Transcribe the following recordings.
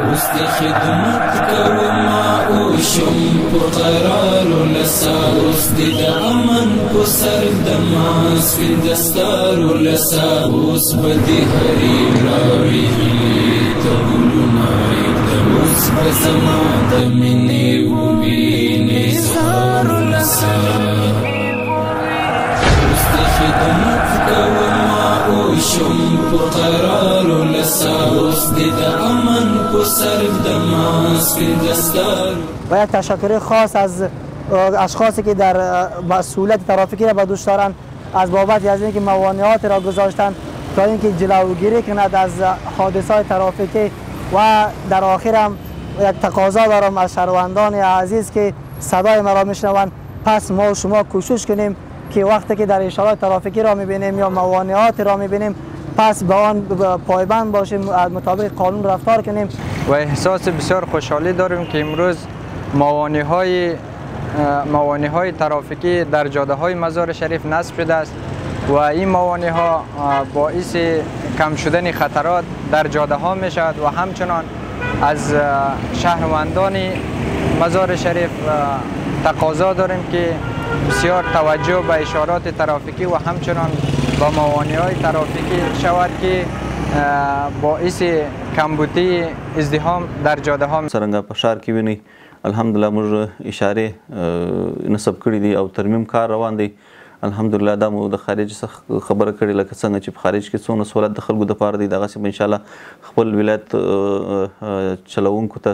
اوس د خدمت کوما او شم په قرار لسا اوس د امن په سر د ماس په دستار لسا اوس بدی هری راوي ته ګلونه د اوس په سما د منی او ویني زار لسا اوس د خدمت کوما او شم په قرار لسا اوس د امن په سر د ماس په دستار. و یک تشکر خاص از اشخاصی که در مسئولیت ترافیکی را به دوش دارند از بابت از اینکه موانعات را گذاشتند تا اینکه جلوگیری کند از حادثات ترافیکی. و در آخر هم یک تقاضا دارم از شهروندان عزیز که صدای مرا میشنوند، پس ما و شما کوشش کنیم که وقتی که در اشارات ترافیکی را میبینیم یا موانعات را میبینیم پس به آن پایبند باشیم، مطابق قانون رفتار کنیم. و احساس بسیار خوشحالی داریم که امروز موانع‌های ترافیکی در جاده‌های مزار شریف نصب شده است و این موانع‌ها باعث کم شدن خطرات در جاده‌ها می شود و همچنان از شهروندان مزار شریف تقاضا داریم که بسیار توجه به اشارات ترافیکی و همچنان با موانع‌های ترافیکی شود که باعث کمبودی ازدحام در جاده‌ها څرنګه په ښار کې وینئ الحمدلله موږ اشارې نصب کړي دي او ترمیم کار روان دی. الحمدلله دا مو د خارج څخه خبره کړې لکه څنګه چې په خارج کې څونه سهولت د خلکو دپاره دی دغسې به انشاءالله خپل ولایت چلوونکو ته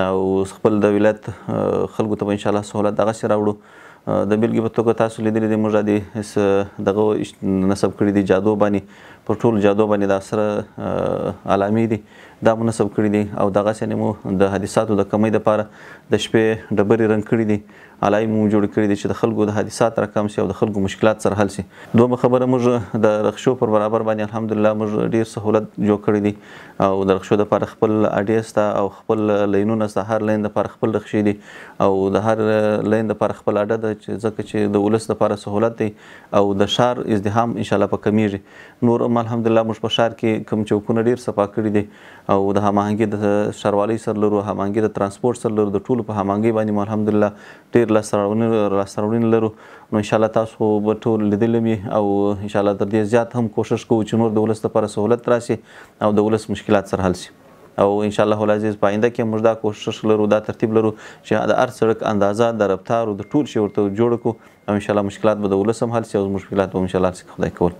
او خپل د ولایت خلکو ته به انشاءالله سهولت دغسې راوړو. د بیلګې په توګه تاسو لیدلی دی موږ دغه نصب کړي دي جادو باندې پر ټولو جادو باندې د سره علامې دي دا مو نصب کړي دي او دغسې مو د حادثاتو د کمۍ دپاره د شپې ډبرې رنګ کړي دي علایې مو جوړې کړي دي چې د خلکو د حادثات را کم شي او د خلکو مشکلات سره حل شي. دومره خبره موږ د رخشو پر برابر باندې الحمدلله موږ ډېر سهولت جوړ کړی دي او د رخشو دپاره خپل اډې شته او خپل لینونه شته، هر لین دپاره خپل رخشې دي او د هر لین دپاره خپل اډه ده ځکه چې د ولس دپاره سهولت دی او د ښار ازدحام انشاءالله به کمیږي. نور هم الحمدلله موږ په ښار کې کوم چوکونه ډېر صفا کړي دي او د هماهنګۍ د ښاروالۍ سره لرو، هماهنګۍ د ترانسپورټ سره لرو، د ټولو په هماهنګۍ باندې مو الحمدلله ډېر لاسته راوړنې لرو. نو انشاءالله تاسو به ټول لیدلی وي او انشاءالله تر دې زیات هم کوشش کوو چې نور د ولس دپاره سهولت راشي او د ولس مشکلات سره حل شي او انشاءالله العزیز په آینده کې موږ دا کوشش لرو، دا ترتیب لرو چې د هر سړک اندازه د رفتار او د ټول شي ورته جوړ کړو او انشاءالله مشکلات به د ولس هم حل شي او مشکلات به انشاءالله خدای کول.